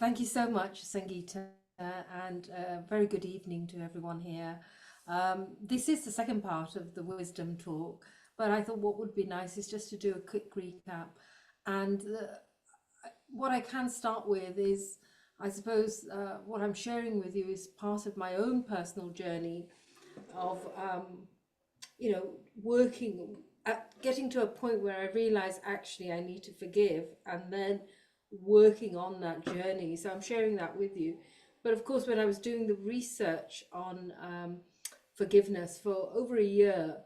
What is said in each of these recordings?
Thank you so much, Sangeeta, and very good evening to everyone here. This is the second part of the wisdom talk, but I thought what would be nice is just to do a quick recap. And what I can start with is, I suppose, what I'm sharing with you is part of my own personal journey of, working at getting to a point where I realize actually I need to forgive, and then working on that journey. So I'm sharing that with you. But of course, when I was doing the research on forgiveness for over a year,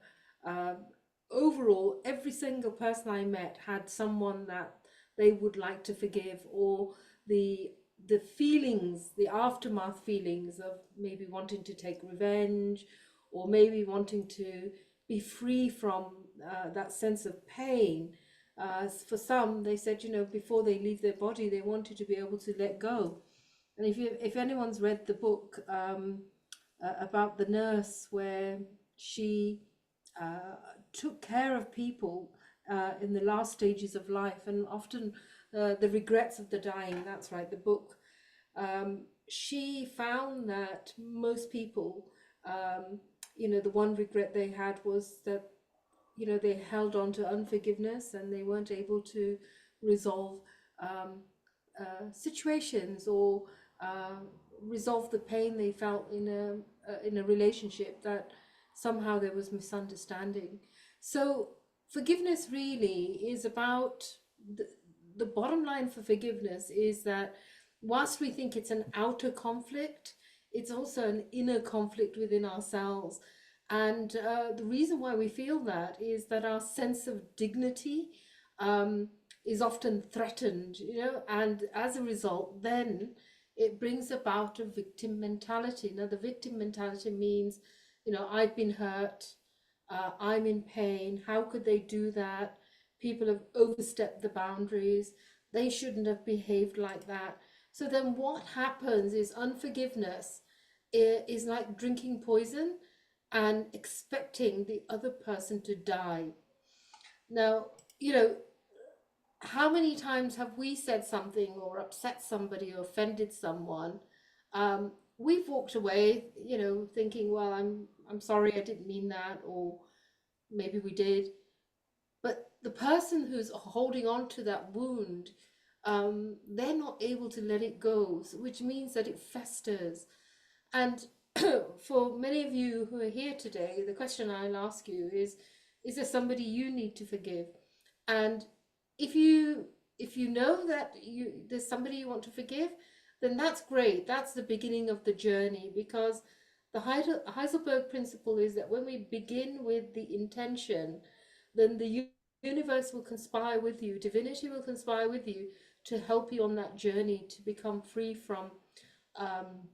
um, overall, every single person I met had someone that they would like to forgive, or the the feelings, the aftermath feelings of maybe wanting to take revenge, or maybe wanting to be free from that sense of pain. For some, they said, before they leave their body, they wanted to be able to let go. And if anyone's read the book about the nurse, where she uh, took care of people in the last stages of life, and often the regrets of the dying, that's right, the book, she found that most people, the one regret they had was that, they held on to unforgiveness, and they weren't able to resolve um, situations, or uh, resolve the pain they felt in a relationship, that somehow there was misunderstanding. So forgiveness really is about the bottom line for forgiveness is that whilst we think it's an outer conflict, it's also an inner conflict within ourselves. And the reason why we feel that is that our sense of dignity um, is often threatened, and as a result, then it brings about a victim mentality. Now, the victim mentality means, I've been hurt, I'm in pain, how could they do that? People have overstepped the boundaries, they shouldn't have behaved like that. So then what happens is unforgiveness is like drinking poison and expecting the other person to die. Now, how many times have we said something or upset somebody or offended someone? We've walked away, thinking, well, I'm sorry, I didn't mean that, or maybe we did. But the person who's holding on to that wound, they're not able to let it go, which means that it festers. And for many of you who are here today, the question I'll ask you is there somebody you need to forgive? And if you know that there's somebody you want to forgive, then that's great. That's the beginning of the journey, because the Heidelberg principle is that when we begin with the intention, then the universe will conspire with you, divinity will conspire with you to help you on that journey to become free from um,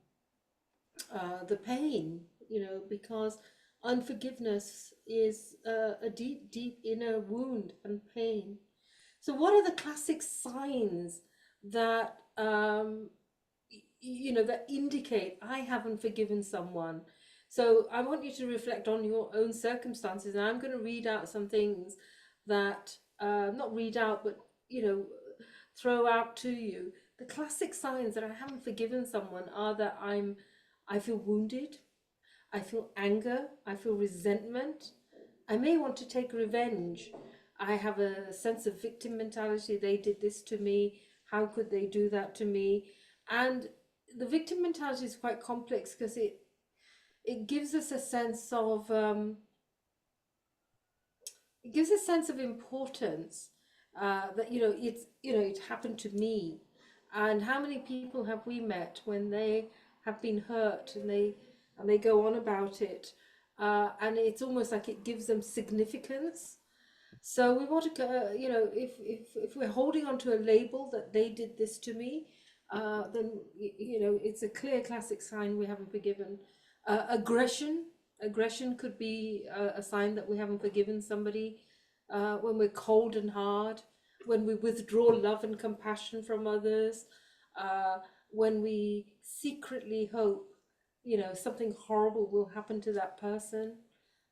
the pain, because unforgiveness is a deep, deep inner wound and pain. So, what are the classic signs that that indicate I haven't forgiven someone? So, I want you to reflect on your own circumstances, and I'm going to read out some things that not read out, but throw out to you. The classic signs that I haven't forgiven someone are that I feel wounded, I feel anger, I feel resentment. I may want to take revenge. I have a sense of victim mentality. They did this to me. How could they do that to me? And the victim mentality is quite complex because it gives us a sense of importance, that it happened to me. And how many people have we met when they have been hurt, and they go on about it, and it's almost like it gives them significance. So we want to go, if we're holding on to a label that they did this to me, then it's a clear classic sign we haven't forgiven. Aggression could be a sign that we haven't forgiven somebody. When we're cold and hard, when we withdraw love and compassion from others, uh, when we secretly hope, something horrible will happen to that person.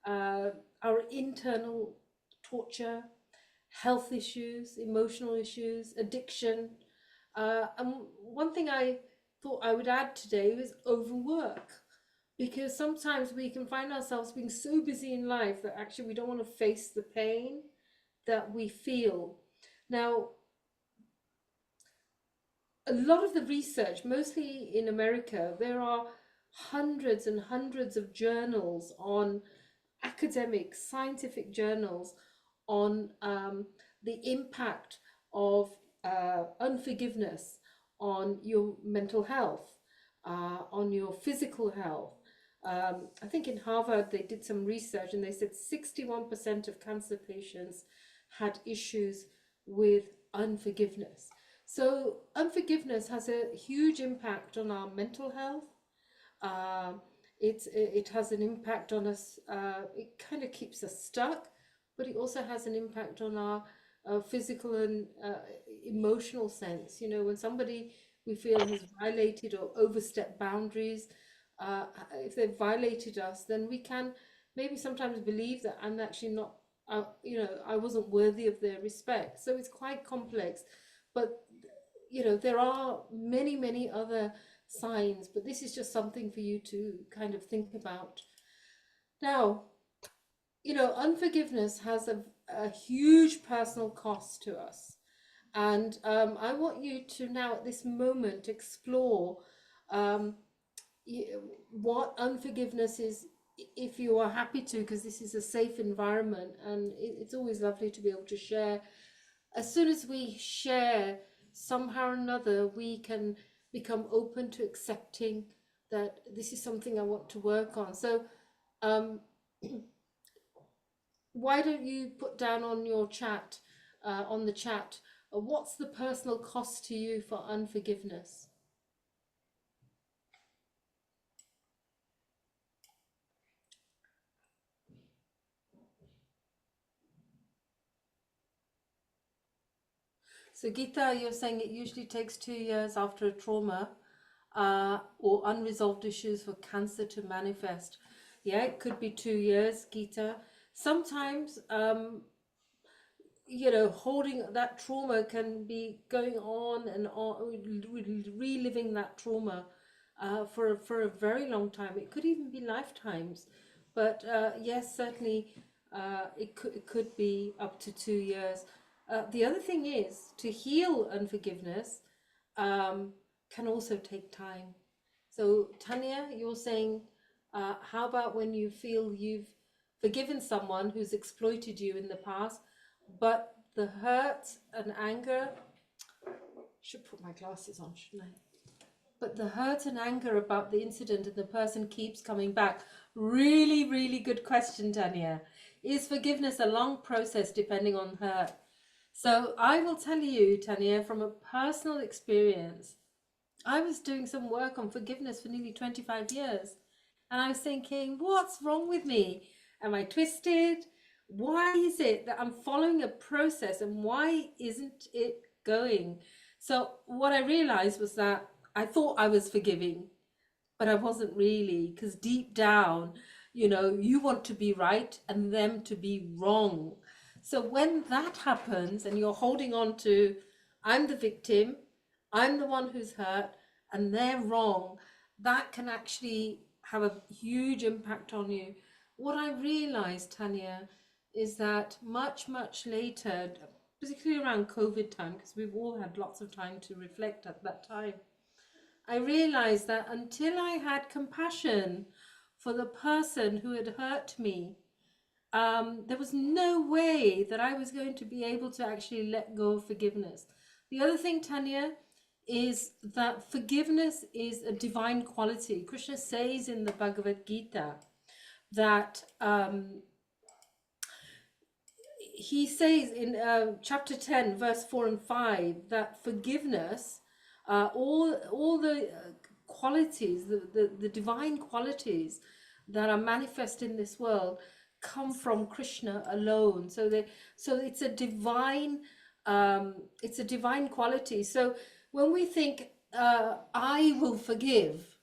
Our internal torture, health issues, emotional issues, addiction, And one thing I thought I would add today was overwork, because sometimes we can find ourselves being so busy in life that actually we don't want to face the pain that we feel. Now, a lot of the research, mostly in America, there are hundreds and hundreds of journals on academic, scientific journals on the impact of unforgiveness on your mental health, on your physical health. I think in Harvard they did some research and they said 61% of cancer patients had issues with unforgiveness. So, unforgiveness has a huge impact on our mental health. Um, it has an impact on us. It kind of keeps us stuck, but it also has an impact on our physical and emotional sense. You know, when somebody we feel has violated or overstepped boundaries, if they've violated us, then we can maybe sometimes believe that I'm actually not. I wasn't worthy of their respect. So it's quite complex, but there are many, many other signs, but this is just something for you to kind of think about. Now, unforgiveness has a huge personal cost to us. And I want you to now, at this moment, explore um, what unforgiveness is, if you are happy to, because this is a safe environment and it's always lovely to be able to share. As soon as we share, somehow or another, we can become open to accepting that this is something I want to work on. So, um, why don't you put down on your chat, on the chat, what's the personal cost to you for unforgiveness? So, Geeta, you're saying it usually takes 2 years after a trauma or unresolved issues for cancer to manifest. Yeah, it could be 2 years, Geeta. Sometimes, holding that trauma can be going on and on, reliving that trauma for a very long time. It could even be lifetimes. But yes, certainly it could be up to 2 years. The other thing is to heal unforgiveness can also take time. So, Tanya, you're saying, how about when you feel you've forgiven someone who's exploited you in the past, but the hurt and anger, should put my glasses on, shouldn't I? But the hurt and anger about the incident and the person keeps coming back. Really, really good question, Tanya. Is forgiveness a long process depending on hurt? So I will tell you, Tanya, from a personal experience, I was doing some work on forgiveness for nearly 25 years. And I was thinking, what's wrong with me? Am I twisted? Why is it that I'm following a process and why isn't it going? So, what I realized was that I thought I was forgiving, but I wasn't really, because deep down, you want to be right and them to be wrong. So when that happens and you're holding on to, I'm the victim, I'm the one who's hurt, and they're wrong, that can actually have a huge impact on you. What I realized, Tanya, is that much, much later, particularly around COVID time, because we've all had lots of time to reflect at that time, I realized that until I had compassion for the person who had hurt me, there was no way that I was going to be able to actually let go of forgiveness. The other thing, Tanya, is that forgiveness is a divine quality. Krishna says in the Bhagavad-gita that he says in chapter 10, verse 4 and 5, that forgiveness, all the qualities, the divine qualities that are manifest in this world come from Krishna alone. So it's a divine quality. So when we think, I will forgive,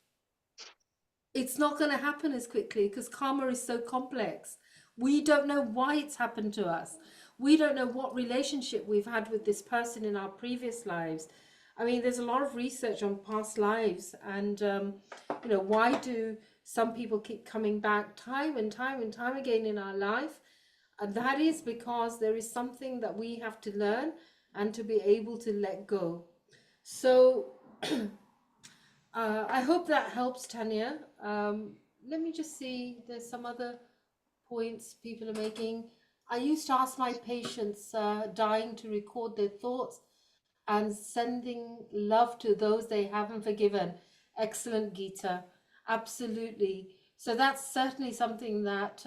it's not going to happen as quickly because karma is so complex. We don't know why it's happened to us. We don't know what relationship we've had with this person in our previous lives. I mean, there's a lot of research on past lives, and why do some people keep coming back time and time and time again in our life? And that is because there is something that we have to learn and to be able to let go. So I hope that helps, Tanya. Let me just see, there's some other points people are making. I used to ask my patients dying to record their thoughts and sending love to those they haven't forgiven. Excellent, Gita. Absolutely. So that's certainly something that,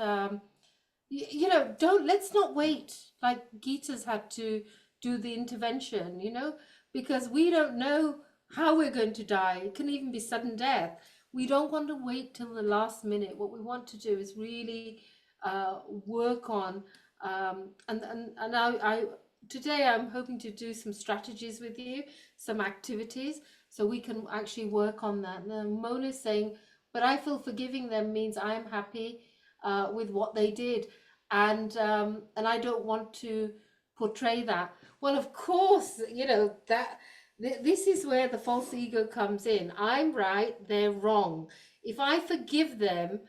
let's not wait like Gita's had to do the intervention, because we don't know how we're going to die. It can even be sudden death. We don't want to wait till the last minute. What we want to do is really work on, and I today I'm hoping to do some strategies with you, some activities, so we can actually work on that. And Mona's saying, but I feel forgiving them means I'm happy with what they did, and I don't want to portray that. Well, of course, that this is where the false ego comes in. I'm right, they're wrong. If I forgive them,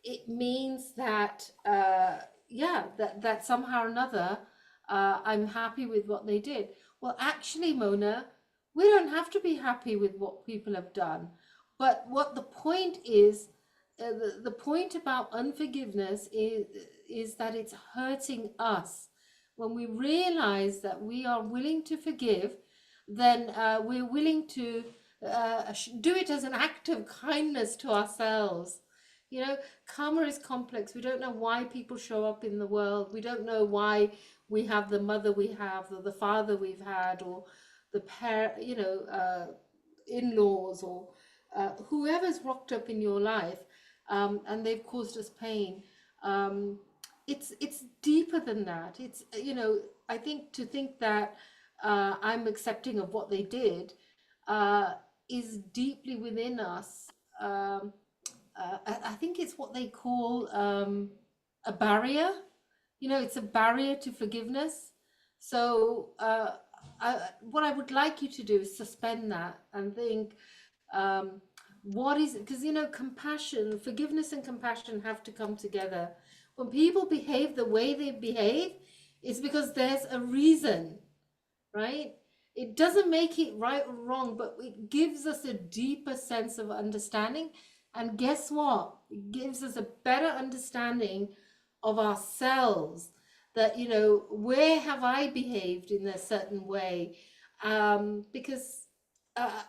it means that that somehow or another I'm happy with what they did. Well, actually, Mona, we don't have to be happy with what people have done. But what the point is, the point about unforgiveness is that it's hurting us. When we realize that we are willing to forgive, then we're willing to do it as an act of kindness to ourselves. Karma is complex. We don't know why people show up in the world. We don't know why we have the mother we have, or the father we've had, or the in-laws, or whoever's rocked up in your life, and they've caused us pain. It's deeper than that. It's I think to think that I'm accepting of what they did is deeply within us. I think it's what they call a barrier. It's a barrier to forgiveness. So what I would like you to do is suspend that and think, what is it? Because compassion, forgiveness and compassion have to come together. When people behave the way they behave, it's because there's a reason, right? It doesn't make it right or wrong, but it gives us a deeper sense of understanding. And guess what? It gives us a better understanding of ourselves, that, where have I behaved in a certain way? Because I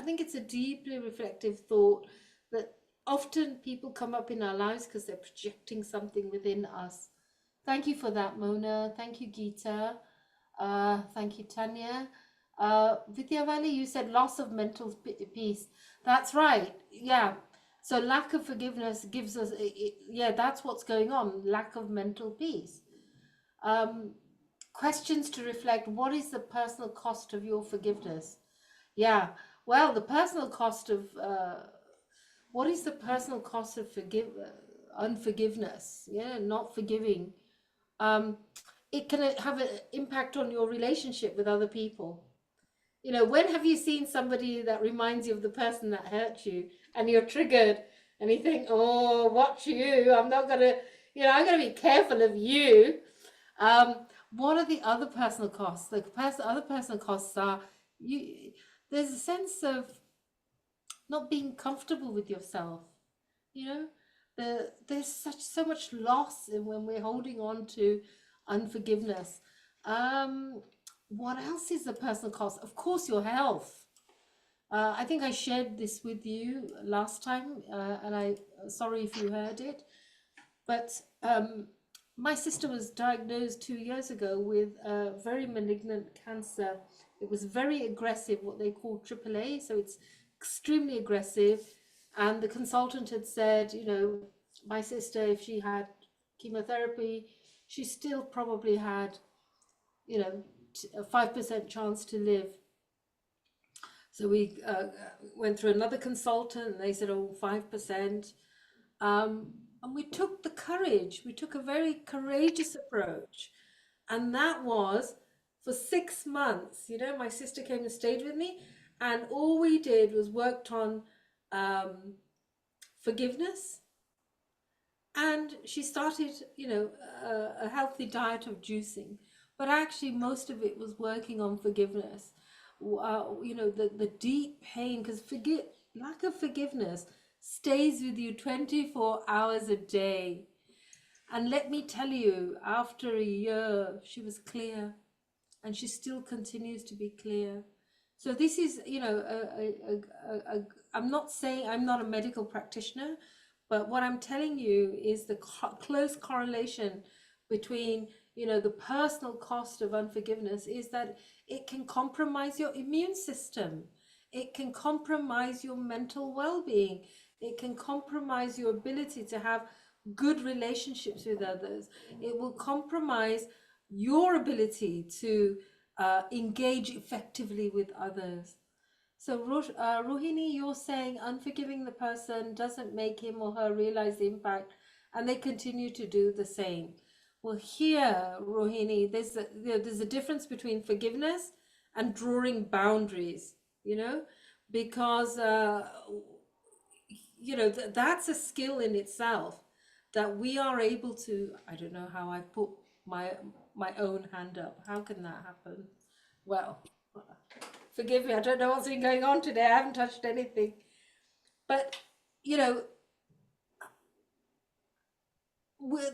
think it's a deeply reflective thought that often people come up in our lives because they're projecting something within us. Thank you for that, Mona. Thank you, Geeta. Thank you, Tanya. Vidyavali, you said loss of mental peace. That's right. Yeah. So lack of forgiveness gives us, that's what's going on. Lack of mental peace. Questions to reflect. What is the personal cost of your forgiveness? Yeah. Well, the personal cost of, what is the personal cost of unforgiveness? Yeah, not forgiving. It can have an impact on your relationship with other people. When have you seen somebody that reminds you of the person that hurt you, and you're triggered and you think, oh, watch you, I'm not going to, I'm going to be careful of you. What are the other personal costs? The other personal costs are, there's a sense of not being comfortable with yourself. There's so much loss when we're holding on to unforgiveness. What else is the personal cost? Of course, your health. I think I shared this with you last time, and sorry if you heard it, but my sister was diagnosed 2 years ago with a very malignant cancer. It was very aggressive, what they call AAA, so it's extremely aggressive. And the consultant had said, my sister, if she had chemotherapy, she still probably had, a 5% chance to live. So we went through another consultant, and they said, 5%. And we took the courage, we took a very courageous approach. And that was for 6 months. You know, my sister came and stayed with me, and all we did was worked on forgiveness. And she started, you know, a healthy diet of juicing, but actually most of it was working on forgiveness. You know, the deep pain, because lack of forgiveness stays with you 24 hours a day. And let me tell you, after a year, she was clear, and she still continues to be clear. So this is, you know, I'm not saying, I'm not a medical practitioner, but what I'm telling you is the close correlation between, you know, the personal cost of unforgiveness is that it can compromise your immune system. It can compromise your mental well-being. It can compromise your ability to have good relationships with others. It will compromise your ability to engage effectively with others. So, Rohini, you're saying unforgiving the person doesn't make him or her realize the impact, and they continue to do the same. Well, here, Rohini, there's a difference between forgiveness and drawing boundaries, you know, because, you know, that's a skill in itself that we are able to. I don't know how I put my own hand up. How can that happen? Well, forgive me, I don't know what's been going on today. I haven't touched anything. But, you know,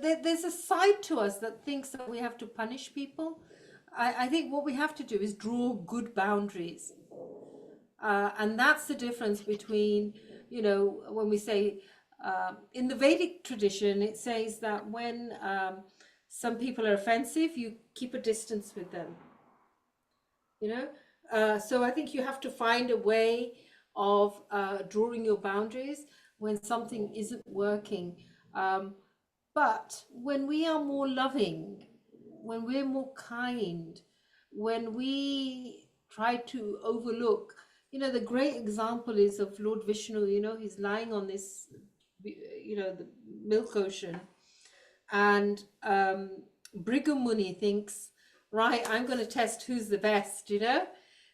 there's a side to us that thinks that we have to punish people. I think what we have to do is draw good boundaries. And that's the difference between, you know, when we say, in the Vedic tradition, it says that when some people are offensive, you keep a distance with them, you know. So I think you have to find a way of drawing your boundaries when something isn't working. But when we are more loving, when we're more kind, when we try to overlook, you know, the great example is of Lord Vishnu. You know, he's lying on this, you know, the milk ocean, and Bhrigu Muni thinks, right, I'm going to test who's the best, you know.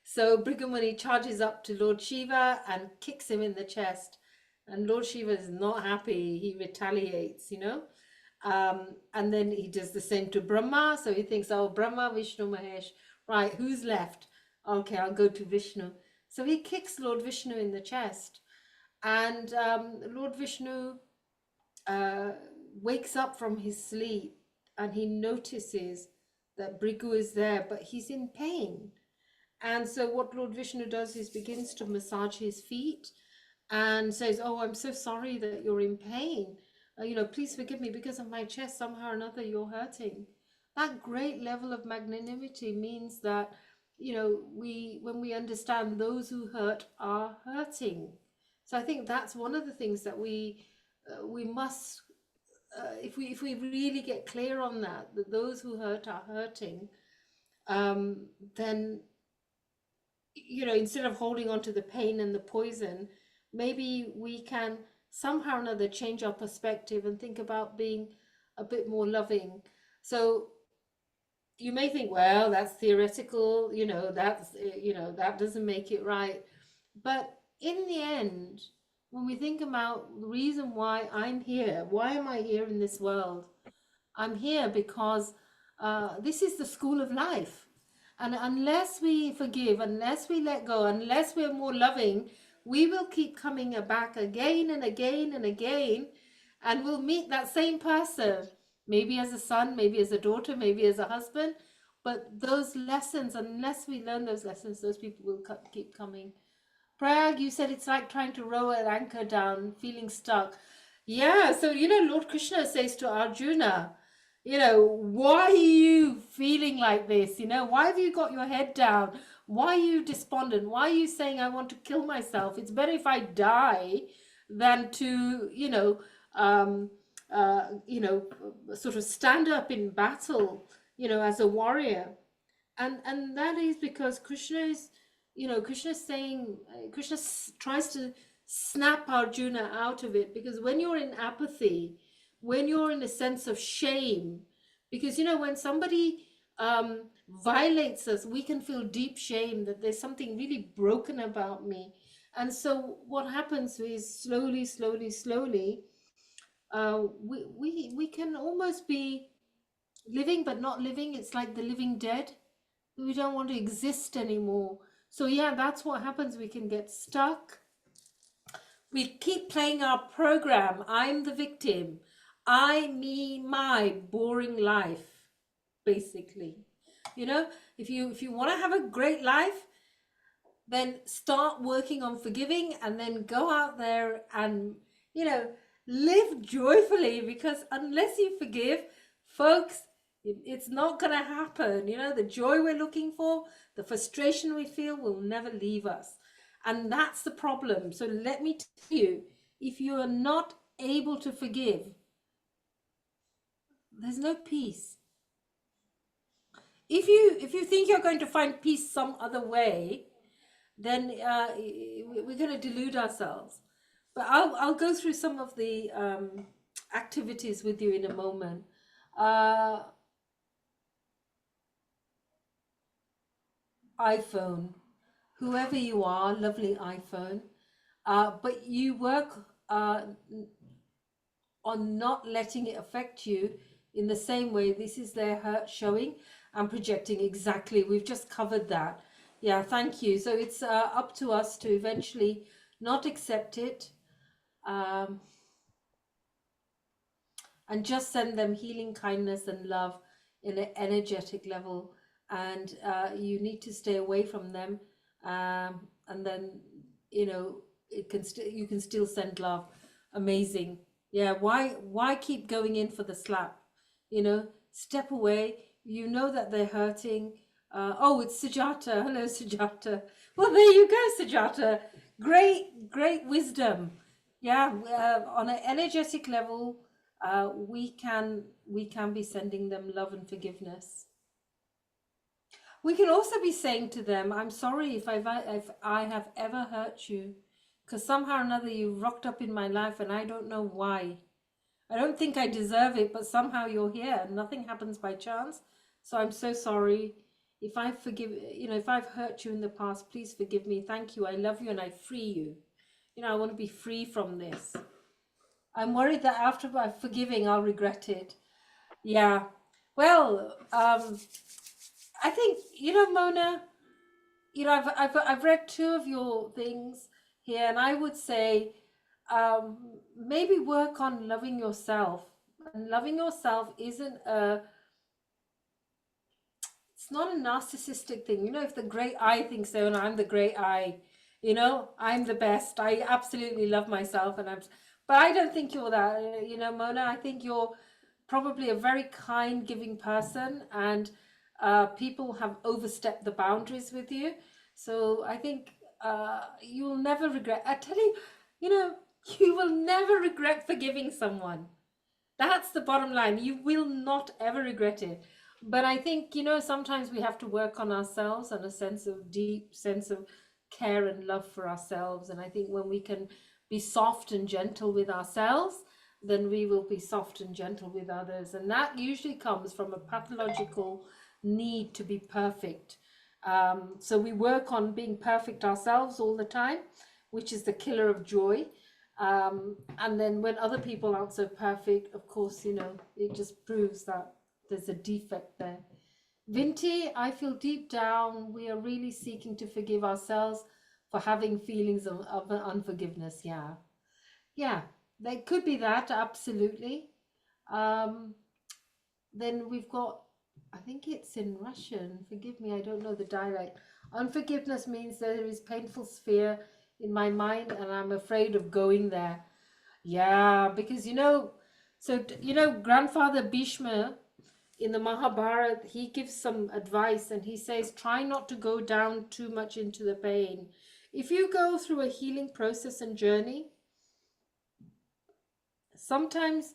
So Bhrigu Muni charges up to Lord Shiva and kicks him in the chest, and Lord Shiva is not happy. He retaliates, you know. And then he does the same to Brahma. So he thinks, oh, Brahma, Vishnu, Mahesh, right, who's left? Okay, I'll go to Vishnu. So he kicks Lord Vishnu in the chest, and Lord Vishnu wakes up from his sleep, and he notices that Bhrigu is there, but he's in pain. And so what Lord Vishnu does is begins to massage his feet and says, oh, I'm so sorry that you're in pain. You know, please forgive me, because of my chest, somehow or another, you're hurting. That great level of magnanimity means that, you know, when we understand those who hurt are hurting. So I think that's one of the things that we must, if we really get clear on that those who hurt are hurting, then, you know, instead of holding on to the pain and the poison, maybe we can somehow or another change our perspective and think about being a bit more loving. So you may think, well, that's theoretical, you know, that's, you know, that doesn't make it right. But in the end, when we think about the reason why I'm here, why am I here in this world? I'm here because this is the school of life. And unless we forgive, unless we let go, unless we're more loving, we will keep coming back again and again and again, and we'll meet that same person, maybe as a son, maybe as a daughter, maybe as a husband. But those lessons, unless we learn those lessons, those people will keep coming. Prayag, you said it's like trying to row an anchor down, feeling stuck. Yeah, so, you know, Lord Krishna says to Arjuna, you know, why are you feeling like this? You know, why have you got your head down? Why are you despondent? Why are you saying I want to kill myself? It's better if I die than to, you know, sort of stand up in battle, you know, as a warrior. And that is because Krishna is, you know, Krishna's saying, Krishna tries to snap Arjuna out of it, because when you're in apathy, when you're in a sense of shame, because, you know, when somebody violates us, we can feel deep shame that there's something really broken about me. And so what happens is slowly, slowly, slowly, we can almost be living but not living. It's like the living dead. We don't want to exist anymore. So yeah, that's what happens. We can get stuck. We keep playing our program. I'm the victim. I, me, my boring life, basically. You know, if you want to have a great life, then start working on forgiving, and then go out there and, you know, live joyfully, because unless you forgive, folks, it's not going to happen. You know, the joy we're looking for, the frustration we feel will never leave us. And that's the problem. So let me tell you, if you are not able to forgive, there's no peace. If you think you're going to find peace some other way, then we're going to delude ourselves. But I'll go through some of the activities with you in a moment. iPhone, whoever you are, lovely iPhone, but you work on not letting it affect you in the same way. This is their hurt showing and projecting. Exactly, we've just covered that. Yeah, thank you. So it's up to us to eventually not accept it, and just send them healing kindness and love in an energetic level. And you need to stay away from them, and then, you know, you can still send love. Amazing. Yeah, why keep going in for the slap? You know, step away. You know that they're hurting. Oh, it's Sujata. Hello, Sujata. Well, there you go, Sujata. Great wisdom. Yeah, on an energetic level, we can be sending them love and forgiveness. We can also be saying to them, I'm sorry if I have ever hurt you, because somehow or another you rocked up in my life and I don't know why. I don't think I deserve it, but somehow you're here. Nothing happens by chance. So I'm so sorry. If I forgive, you know, if I've hurt you in the past, please forgive me. Thank you. I love you and I free you. You know, I want to be free from this. I'm worried that after forgiving, I'll regret it. Yeah. Well, I think, you know, Mona, you know, I've read two of your things here, and I would say, maybe work on loving yourself. And loving yourself isn't it's not a narcissistic thing. You know, if the great I thinks so, and I'm the great I, you know, I'm the best. I absolutely love myself, and but I don't think you're that. You know, Mona, I think you're probably a very kind, giving person, and people have overstepped the boundaries with you. So I think you'll never regret. I tell you, you know, you will never regret forgiving someone. That's the bottom line. You will not ever regret it. But I think, you know, sometimes we have to work on ourselves and a deep sense of care and love for ourselves. And I think when we can be soft and gentle with ourselves, then we will be soft and gentle with others. And that usually comes from a pathological need to be perfect. So we work on being perfect ourselves all the time, which is the killer of joy. And then when other people aren't so perfect, of course, you know, it just proves that there's a defect there. Vinti, I feel deep down we are really seeking to forgive ourselves for having feelings of unforgiveness. Yeah. Yeah, there could be that, absolutely. Then we've got, I think it's in Russian. Forgive me, I don't know the dialect. Unforgiveness means there is painful sphere in my mind and I'm afraid of going there. Yeah, because you know, so you know, Grandfather Bhishma in the Mahabharata, he gives some advice and he says, try not to go down too much into the pain. If you go through a healing process and journey, sometimes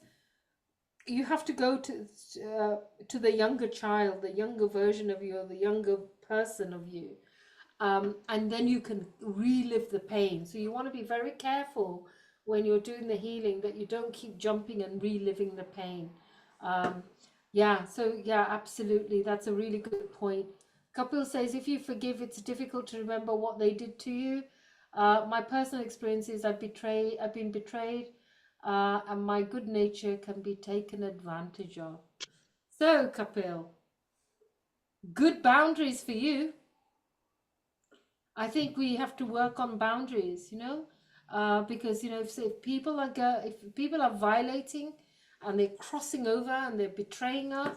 you have to go to the younger child, the younger version of you, or the younger person of you, and then you can relive the pain. So you want to be very careful when you're doing the healing that you don't keep jumping and reliving the pain. Yeah, so yeah, absolutely. That's a really good point. Kapil says, if you forgive, it's difficult to remember what they did to you. My personal experience is I've been betrayed, and my good nature can be taken advantage of. So, Kapil, good boundaries for you. I think we have to work on boundaries, because if people are if people are violating and they're crossing over and they're betraying us,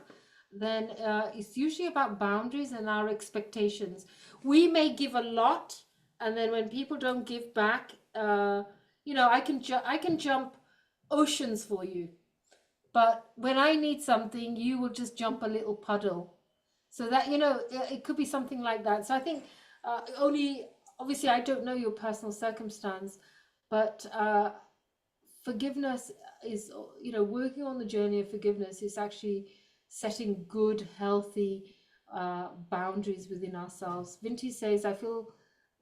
then it's usually about boundaries and our expectations. We may give a lot, and then when people don't give back, I can jump oceans for you, but when I need something, you will just jump a little puddle. So that, it could be something like that. So I think only, obviously, I don't know your personal circumstance, but forgiveness is, working on the journey of forgiveness is actually setting good, healthy boundaries within ourselves. Vinti says, I feel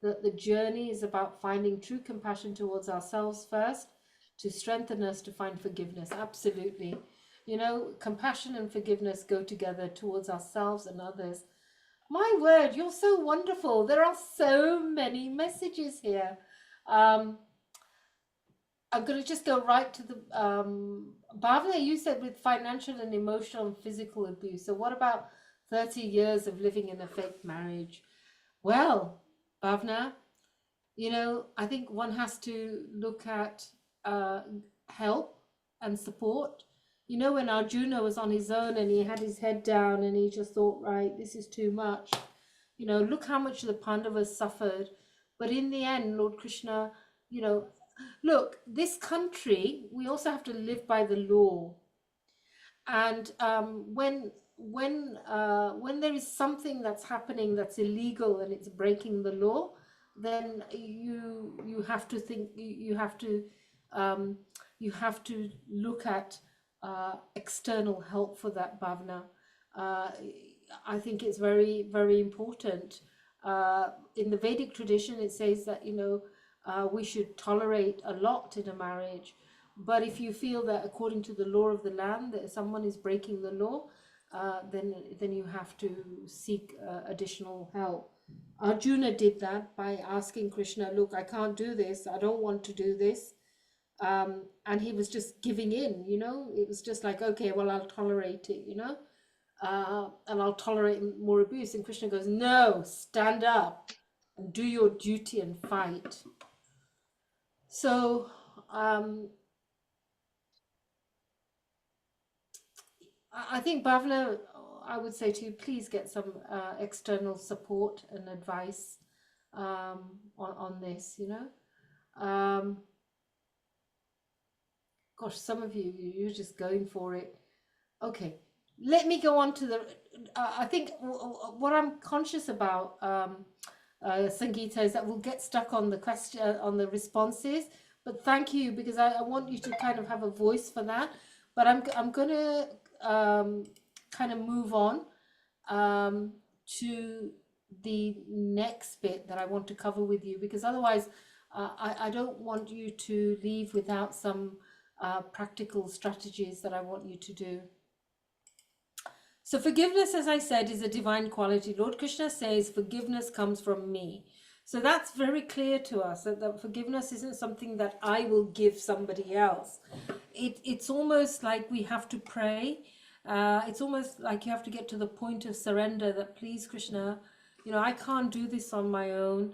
that the journey is about finding true compassion towards ourselves first to strengthen us to find forgiveness. Absolutely. Compassion and forgiveness go together towards ourselves and others. My word, you're so wonderful. There are so many messages here. Um, I'm going to just go right to the Bhavna, you said with financial and emotional and physical abuse. So what about 30 years of living in a fake marriage? Well, Bhavna, I think one has to look at uh, help and support. When Arjuna was on his own and he had his head down and he just thought, right, this is too much. Look how much the Pandavas suffered. But in the end, Lord Krishna, you know, look, this country, we also have to live by the law. And when there is something that's happening that's illegal and it's breaking the law, then you have to think, um, you have to look at external help for that, Bhavna. uh, I think it's very, very important. In the Vedic tradition, it says that, we should tolerate a lot in a marriage. But if you feel that according to the law of the land, that someone is breaking the law, then you have to seek additional help. Arjuna did that by asking Krishna, look, I can't do this. I don't want to do this. And he was just giving in, it was just like, okay, well, I'll tolerate it, and I'll tolerate more abuse. And Krishna goes, no, stand up and do your duty and fight. So I think, Bhavna, I would say to you, please get some external support and advice on this, Gosh, some of you, you're just going for it. Okay, let me go on to the. I think what I'm conscious about, Sangeeta, is that we'll get stuck on the question, on the responses. But thank you, because I want you to kind of have a voice for that. But I'm gonna kind of move on to the next bit that I want to cover with you, because otherwise, I don't want you to leave without some practical strategies that I want you to do. So forgiveness, as I said, is a divine quality. Lord Krishna says forgiveness comes from me. So that's very clear to us, that forgiveness isn't something that I will give somebody else. It's almost like we have to pray. It's almost like you have to get to the point of surrender, that please, Krishna, I can't do this on my own.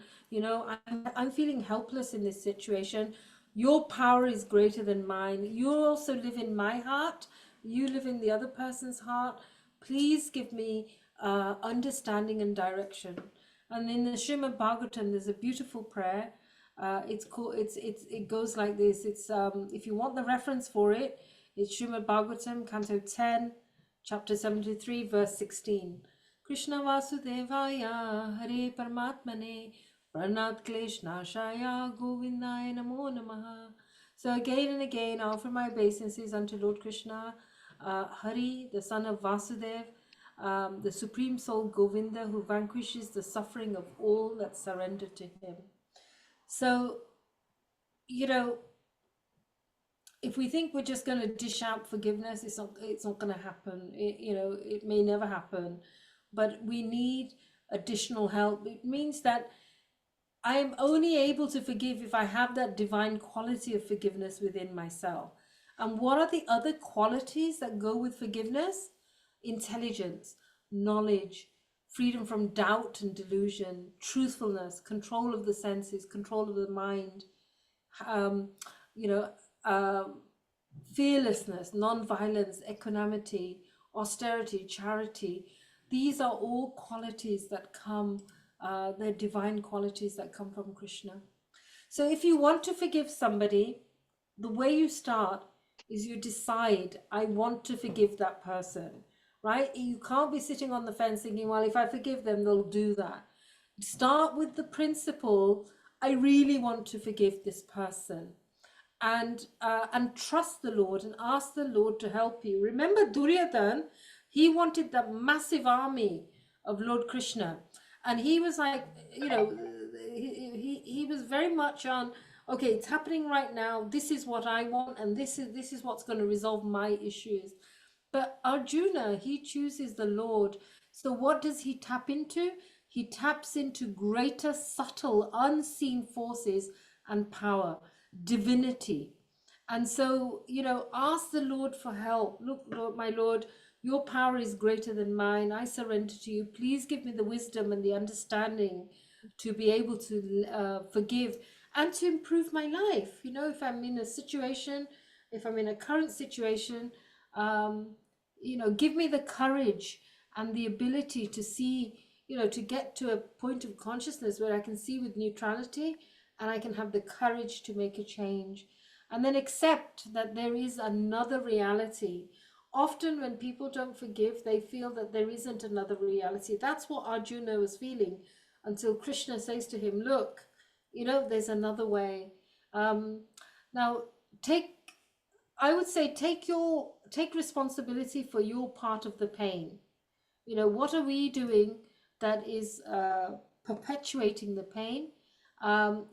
I'm feeling helpless in this situation. Your power is greater than mine. You also live in my heart. You live in the other person's heart. Please give me understanding and direction. And in the Srimad Bhagavatam, there's a beautiful prayer. It goes like this. It's if you want the reference for it, it's Srimad Bhagavatam, Canto 10, chapter 73, verse 16. Krishna Vasudevaya Hare Paramatmane Pranat Klesh Nashaya Govindaya Namo Namaha. So again and again, I offer my obeisances unto Lord Krishna, Hari, the son of Vasudev, the Supreme Soul Govinda, who vanquishes the suffering of all that surrender to him. So, if we think we're just going to dish out forgiveness, it's not going to happen. It may never happen, but we need additional help. It means that I am only able to forgive if I have that divine quality of forgiveness within myself. And what are the other qualities that go with forgiveness? Intelligence, knowledge, freedom from doubt and delusion, truthfulness, control of the senses, control of the mind, um, you know, fearlessness, non-violence, equanimity, austerity, charity. These are all qualities that come, they're divine qualities that come from Krishna. So if you want to forgive somebody, the way you start is you decide, I want to forgive that person, right? You can't be sitting on the fence thinking, well, if I forgive them, they'll do that. Start with the principle, I really want to forgive this person. And trust the Lord and ask the Lord to help you. Remember Duryodhan, he wanted that massive army of Lord Krishna. And he was like, he was very much on, okay, it's happening right now. This is what I want, and this is what's going to resolve my issues. But Arjuna, he chooses the Lord. So what does he tap into? He taps into greater, subtle, unseen forces and power, divinity. And so, ask the Lord for help. Look, Lord, my Lord, your power is greater than mine. I surrender to you. Please give me the wisdom and the understanding to be able to forgive and to improve my life. If I'm in a situation, if I'm in a current situation, give me the courage and the ability to see, to get to a point of consciousness where I can see with neutrality and I can have the courage to make a change. And then accept that there is another reality. Often when people don't forgive, they feel that there isn't another reality. That's what Arjuna was feeling until Krishna says to him, look, there's another way. Now, I would say take responsibility for your part of the pain. What are we doing that is perpetuating the pain?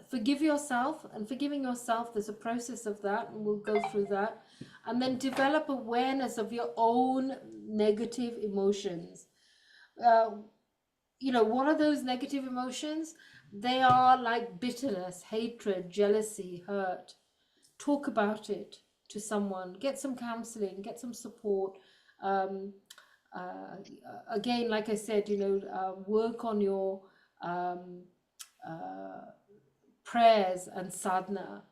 Forgive yourself, and forgiving yourself, there's a process of that, and we'll go through that. And then develop awareness of your own negative emotions. What are those negative emotions? They are like bitterness, hatred, jealousy, hurt. Talk about it to someone, get some counseling, get some support. Again, like I said, work on your prayers and sadhana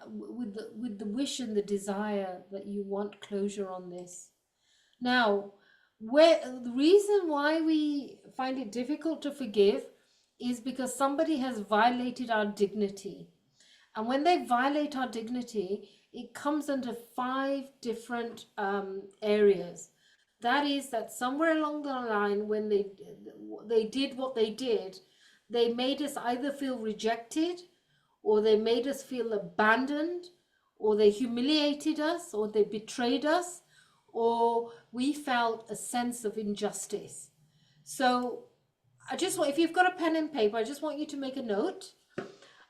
with the wish and the desire that you want closure on this. Now, the reason why we find it difficult to forgive is because somebody has violated our dignity. And when they violate our dignity, it comes under 5 different areas. That is that somewhere along the line, when they did what they did, they made us either feel rejected, or they made us feel abandoned, or they humiliated us, or they betrayed us, or we felt a sense of injustice. So if you've got a pen and paper, I just want you to make a note.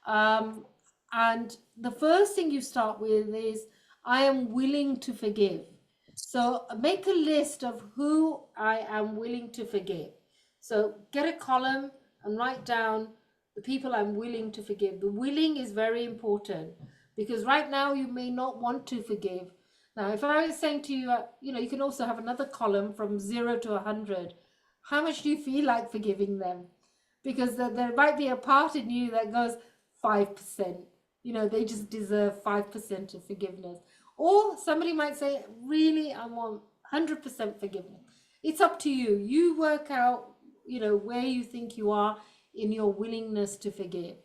And the first thing you start with is, I am willing to forgive. So make a list of who I am willing to forgive. So get a column and write down the people I'm willing to forgive. The willing is very important, because right now you may not want to forgive. Now, if I was saying to you, you can also have another column from 0 to 100. How much do you feel like forgiving them? Because there might be a part in you that goes 5%. They just deserve 5% of forgiveness. Or somebody might say, really, I want 100% forgiveness. It's up to you. You work out, where you think you are in your willingness to forgive.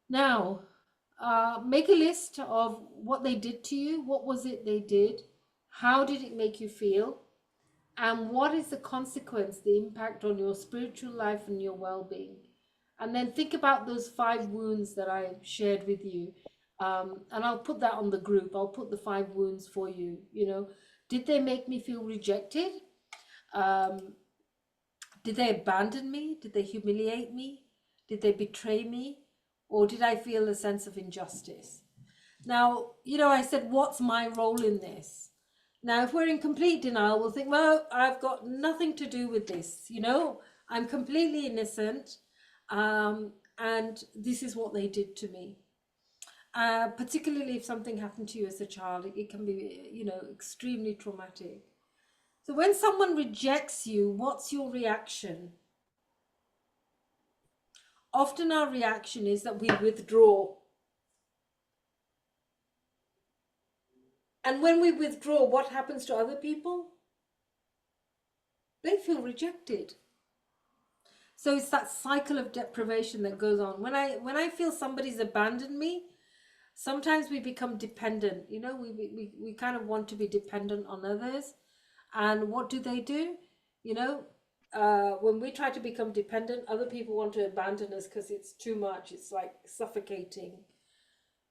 Now, make a list of what they did to you. What was it they did? How did it make you feel? And what is the consequence, the impact on your spiritual life and your well-being? And then think about those 5 wounds that I shared with you. And I'll put that on the group. I'll put the 5 wounds for you. Did they make me feel rejected? Did they abandon me? Did they humiliate me? Did they betray me? Or did I feel a sense of injustice? Now, I said, what's my role in this? Now, if we're in complete denial, we'll think, well, I've got nothing to do with this, I'm completely innocent, and this is what they did to me. Particularly if something happened to you as a child, it can be, extremely traumatic. So when someone rejects you, what's your reaction? Often our reaction is that we withdraw. And when we withdraw, what happens to other people? They feel rejected. So it's that cycle of deprivation that goes on. When I feel somebody's abandoned me, sometimes we become dependent. We kind of want to be dependent on others. And what do? When we try to become dependent, other people want to abandon us because it's too much. It's like suffocating.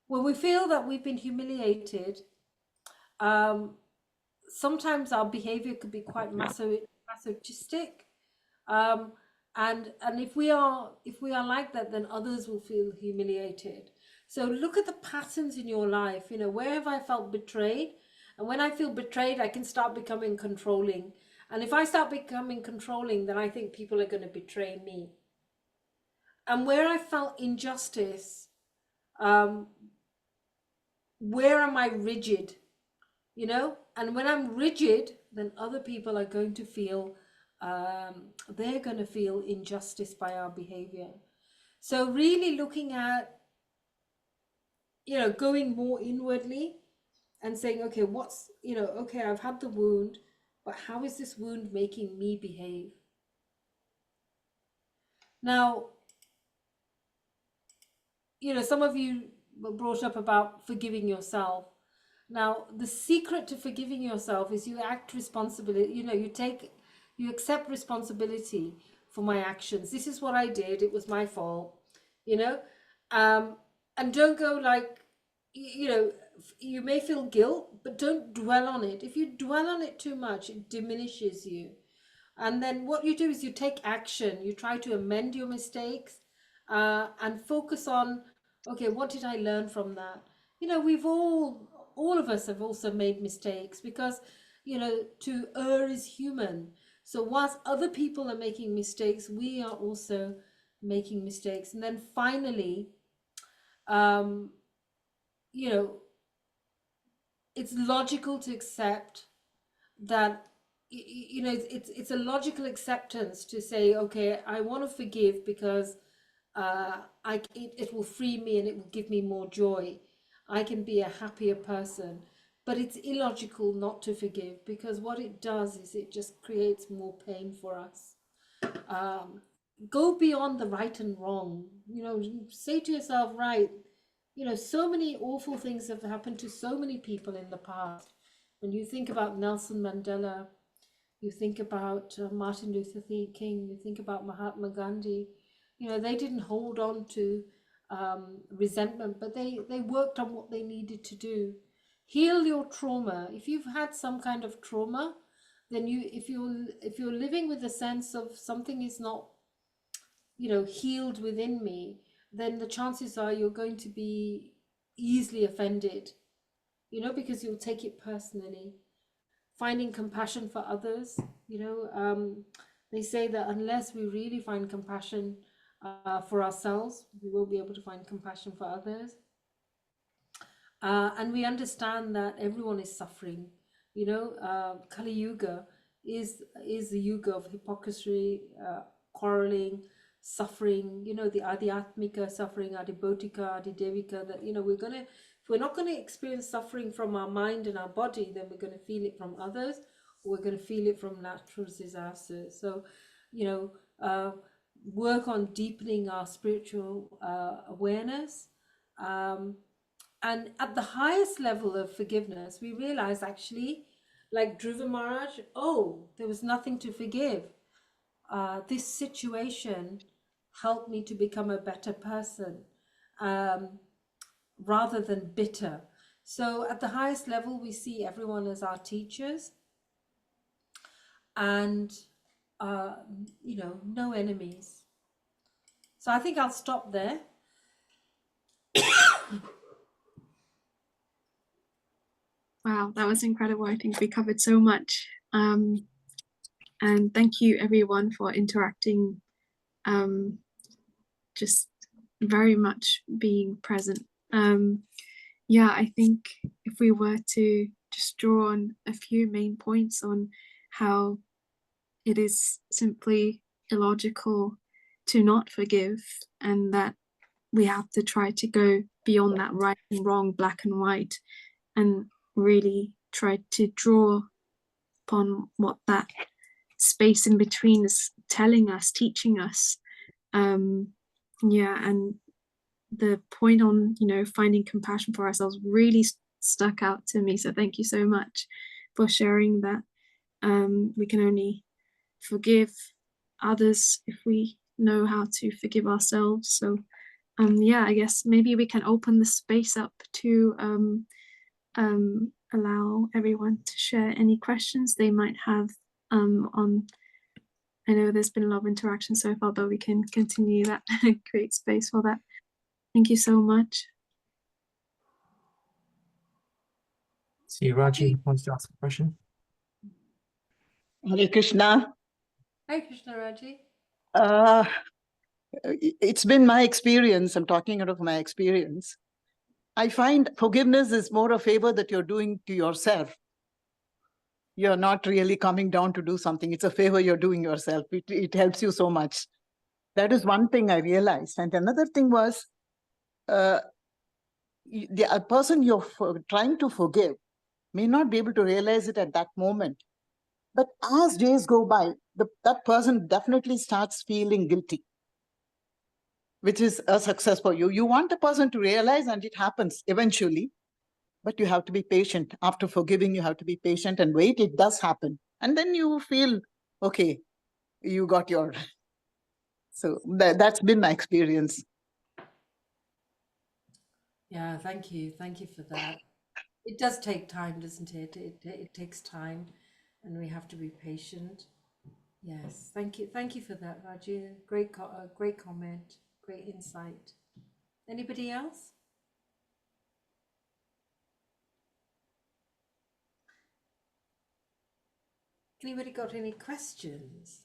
When we feel that we've been humiliated, sometimes our behavior could be quite masochistic. Um, and if we are like that, then others will feel humiliated. So look at the patterns in your life. Where have I felt betrayed? And when I feel betrayed, I can start becoming controlling. And if I start becoming controlling, then I think people are going to betray me. And where I felt injustice, where am I rigid? And when I'm rigid, then other people are going to feel, they're going to feel injustice by our behavior. So really looking at, going more inwardly and saying, okay, okay, I've had the wound, but how is this wound making me behave? Now, some of you brought up about forgiving yourself. Now, the secret to forgiving yourself is you act responsibility, you accept responsibility for my actions. This is what I did. It was my fault, you know, and don't go like, you may feel guilt, but don't dwell on it. If you dwell on it too much, it diminishes you. And then what you do is you take action. You try to amend your mistakes, and focus on, okay, what did I learn from that? We've all of us have also made mistakes because, to err is human. So whilst other people are making mistakes, we are also making mistakes. And then finally, um, you know, it's logical to accept that, it's a logical acceptance to say, okay, I want to forgive because it will free me and it will give me more joy. I can be a happier person. But it's illogical not to forgive, because what it does is it just creates more pain for us. Um, Go beyond the right and wrong. Say to yourself, right, so many awful things have happened to so many people in the past. When you think about Nelson Mandela, you think about Martin Luther King, you think about Mahatma Gandhi, they didn't hold on to resentment, but they worked on what they needed to do. Heal your trauma. If you've had some kind of trauma, then if you're living with a sense of something is not, healed within me, then the chances are you're going to be easily offended, because you'll take it personally. Finding compassion for others, they say that unless we really find compassion for ourselves, we won't be able to find compassion for others. And we understand that everyone is suffering. Kali Yuga is the yuga of hypocrisy, quarreling, suffering. The adhyatmika suffering, adibhotika, adidevika. That if we're not gonna experience suffering from our mind and our body, then we're gonna feel it from others, or we're gonna feel it from natural disasters. So, work on deepening our spiritual awareness. And at the highest level of forgiveness, we realize actually, like Dhruva Maharaj, oh, there was nothing to forgive. This situation helped me to become a better person, rather than bitter. So at the highest level, we see everyone as our teachers, and, no enemies. So I think I'll stop there. Wow, that was incredible. I think we covered so much. And thank you everyone for interacting, just very much being present. Yeah, I think if we were to just draw on a few main points on how it is simply illogical to not forgive, and that we have to try to go beyond that right and wrong, black and white, and really try to draw upon what that space in between is telling us, teaching us. Yeah, and the point on, finding compassion for ourselves really stuck out to me. So thank you so much for sharing that. We can only forgive others if we know how to forgive ourselves. So yeah, I guess maybe we can open the space up to allow everyone to share any questions they might have on. I know there's been a lot of interaction so far, but we can continue that, create space for that. Thank you so much. See, Raji wants to ask a question. Hare Krishna. Hi, Krishna Raji. It's been my experience, I'm talking out of my experience. I find forgiveness is more a favor that you're doing to yourself. You're not really coming down to do something. It's a favor you're doing yourself. It helps you so much. That is one thing I realized. And another thing was, the a person you're trying to forgive may not be able to realize it at that moment. But as days go by, that person definitely starts feeling guilty, which is a success for you. You want the person to realize, and it happens eventually, but you have to be patient. After forgiving, you have to be patient and wait. It does happen. And then you feel, okay, you got your... So that's been my experience. Yeah, thank you. Thank you for that. It does take time, doesn't it? It takes time, and we have to be patient. Yes, thank you. Thank you for that, Raju. Great comment, great insight. Anybody else? Anybody got any questions?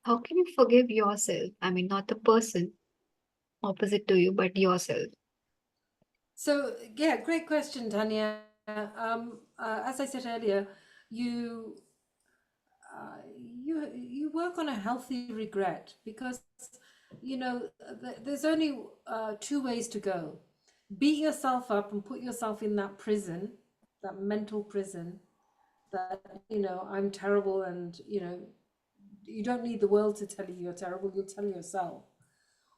How can you forgive yourself? I mean, not the person opposite to you, but yourself. So yeah, great question, Tanya. As I said earlier, you work on a healthy regret, because there's only two ways to go. Beat yourself up and put yourself in that prison, that mental prison, that I'm terrible, and you don't need the world to tell you you're terrible, you'll tell yourself.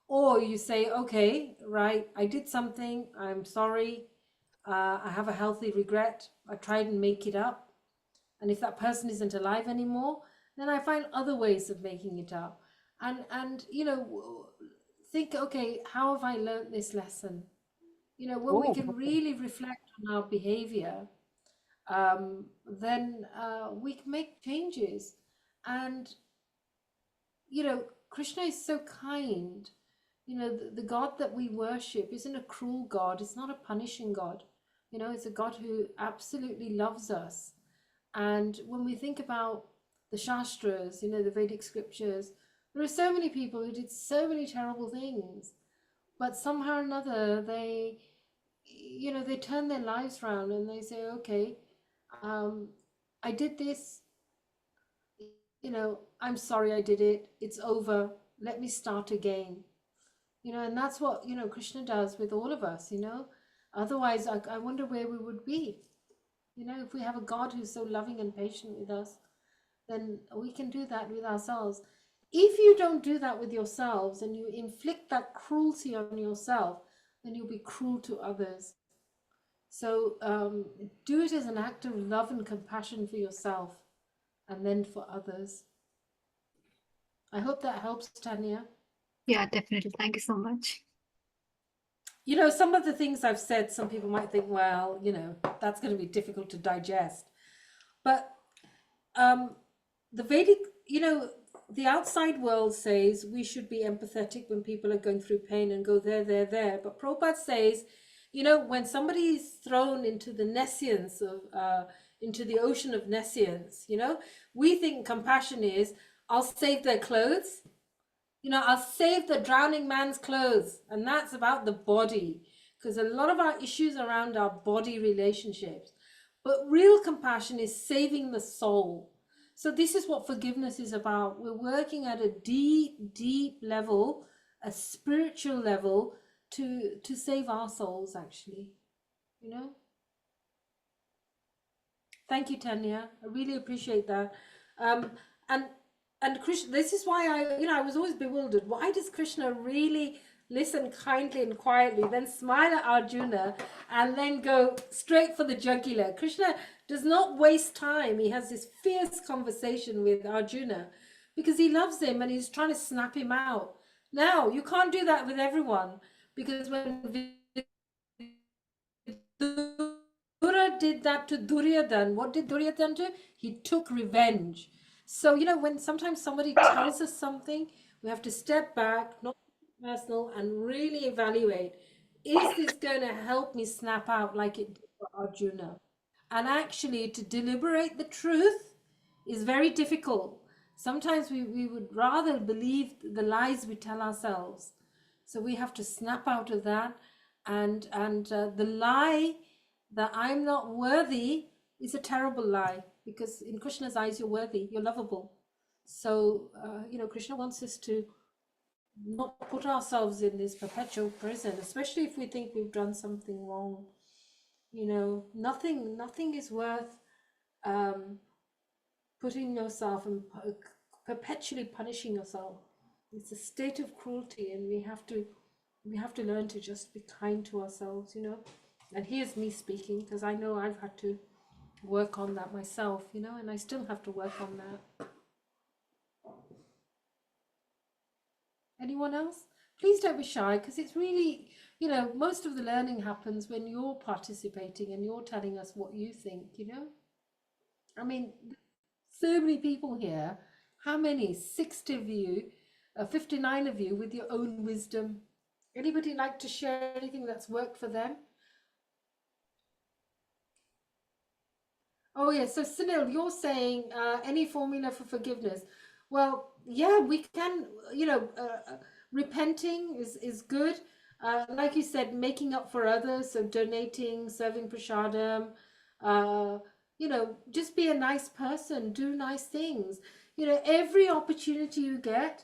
Or you say, okay, right, I did something, I'm sorry, I have a healthy regret, I tried and make it up. And if that person isn't alive anymore, then I find other ways of making it up. And think, okay, how have I learned this lesson? When we can really reflect on our behavior, then we can make changes. And Krishna is so kind. The God that we worship isn't a cruel God. It's not a punishing God. It's a God who absolutely loves us. And when we think about the Shastras, the Vedic scriptures, there are so many people who did so many terrible things, but somehow or another they turn their lives around and they say, okay, I did this, I'm sorry I did it, it's over, let me start again. And that's what Krishna does with all of us. Otherwise I wonder where we would be. If we have a God who's so loving and patient with us, then we can do that with ourselves. If you don't do that with yourselves and you inflict that cruelty on yourself, then you'll be cruel to others. So do it as an act of love and compassion for yourself, and then for others. I hope that helps, Tanya. Yeah, definitely. Thank you so much. Some of the things I've said, some people might think, well, that's going to be difficult to digest. But the Vedic, the outside world says we should be empathetic when people are going through pain and go there. But Prabhupada says You know, when somebody is thrown into the nescience of, into the ocean of nescience, you know, we think compassion is, I'll save their clothes. You know, I'll save the drowning man's clothes. And that's about the body, because a lot of our issues around our body relationships. But real compassion is saving the soul. So this is what forgiveness is about. We're working at a deep, deep level, a spiritual level, to save our souls, actually. You know? Thank you, Tanya. I really appreciate that. And Krishna, this is why I was always bewildered. Why does Krishna really listen kindly and quietly, then smile at Arjuna, and then go straight for the jugular? Krishna does not waste time. He has this fierce conversation with Arjuna because he loves him and he's trying to snap him out. Now, you can't do that with everyone, because when Vidura did that to Duryodhan, what did Duryodhan do? He took revenge. So, you know, when sometimes somebody tells us something, we have to step back, not personal, and really evaluate, is this going to help me snap out like it did for Arjuna? And actually, to deliberate the truth is very difficult. Sometimes we would rather believe the lies we tell ourselves. So we have to snap out of that. And the lie that I'm not worthy is a terrible lie, because in Krishna's eyes, you're worthy, you're lovable. So, you know, Krishna wants us to not put ourselves in this perpetual prison, especially if we think we've done something wrong. You know, nothing is worth putting yourself and perpetually punishing yourself. It's a state of cruelty, and we have to learn to just be kind to ourselves, you know. And here's me speaking, because I know I've had to work on that myself, you know, and I still have to work on that. Anyone else? Please don't be shy, because it's really, you know, most of the learning happens when you're participating and you're telling us what you think, you know. I mean, so many people here. How many? 60 of you, 59 of you with your own wisdom. Anybody like to share anything that's worked for them? Oh, yeah. So, Sunil, you're saying any formula for forgiveness. Well, yeah, we can, you know, repenting is good. Like you said, making up for others, so donating, serving prasadam, you know, just be a nice person, do nice things. You know, every opportunity you get,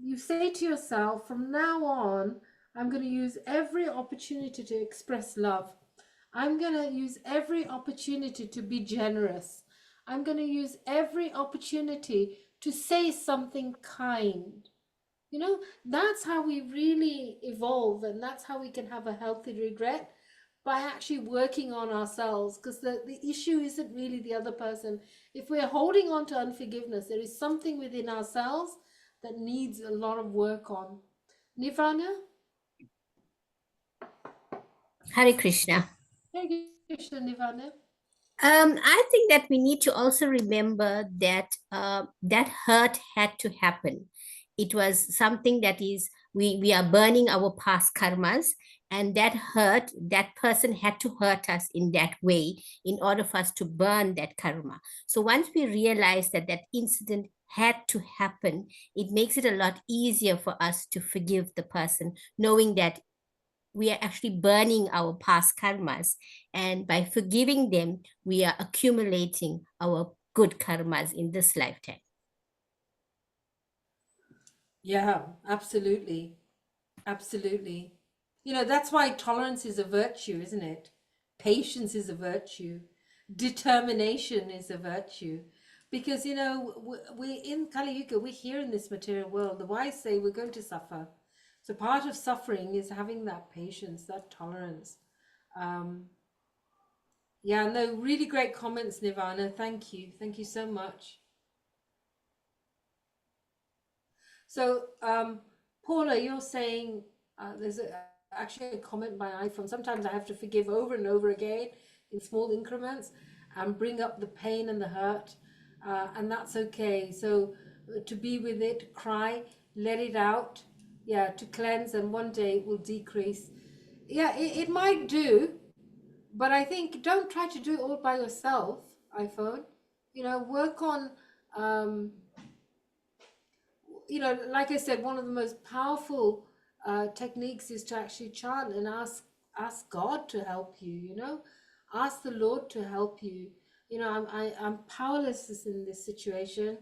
you say to yourself, from now on, I'm going to use every opportunity to express love. I'm going to use every opportunity to be generous. I'm going to use every opportunity to say something kind. You know, that's how we really evolve, and that's how we can have a healthy regret, by actually working on ourselves, because the issue isn't really the other person. If we're holding on to unforgiveness, there is something within ourselves that needs a lot of work on. Nirvana? Hare Krishna. Hare Krishna, Nirvana. I think that we need to also remember that that hurt had to happen. It was something that is, we are burning our past karmas, and that hurt, that person had to hurt us in that way in order for us to burn that karma. So once we realize that that incident had to happen, it makes it a lot easier for us to forgive the person, knowing that we are actually burning our past karmas. And by forgiving them, we are accumulating our good karmas in this lifetime. Yeah, absolutely. Absolutely. You know, that's why tolerance is a virtue, isn't it? Patience is a virtue. Determination is a virtue. Because, you know, we're in Kali Yuga, we're here in this material world. The wise say we're going to suffer. So part of suffering is having that patience, that tolerance. Yeah, no, really great comments, Nirvana. Thank you. Thank you so much. So, Paula, you're saying there's actually a comment by iPhone. Sometimes I have to forgive over and over again in small increments and bring up the pain and the hurt, and that's okay. So, to be with it, cry, let it out, yeah, to cleanse, and one day it will decrease. yeah, it might do, but I think don't try to do it all by yourself, iPhone. You know, work on, um, you know, like I said, one of the most powerful techniques is to actually chant and ask God to help you. You know, ask the Lord to help you. You know, I'm powerless in this situation.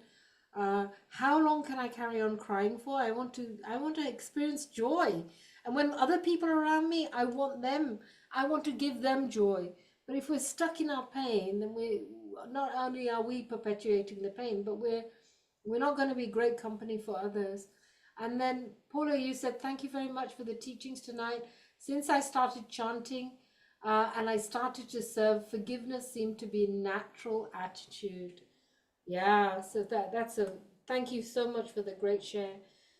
How long can I carry on crying for? I want to experience joy, and when other people are around me, I want to give them joy. But if we're stuck in our pain, then we not only are we perpetuating the pain, but we're not going to be great company for others. And then, Paula, you said, thank you very much for the teachings tonight. Since I started chanting and I started to serve, forgiveness seemed to be a natural attitude. Yeah, so that's a thank you so much for the great share.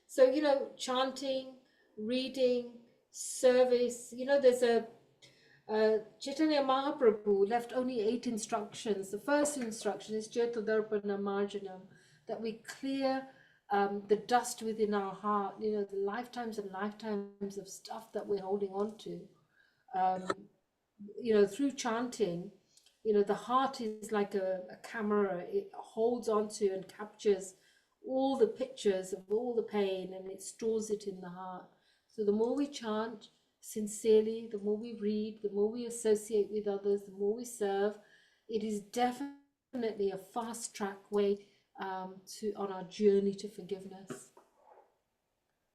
So, you know, chanting, reading, service, you know, there's a Chaitanya Mahaprabhu left only 8 instructions. The first instruction is Jyotidarpana Marjanam, that we clear the dust within our heart, you know, the lifetimes and lifetimes of stuff that we're holding on to. You know, through chanting, you know, the heart is like a camera. It holds onto and captures all the pictures of all the pain and it stores it in the heart. So the more we chant sincerely, the more we read, the more we associate with others, the more we serve, it is definitely a fast track way on our journey to forgiveness.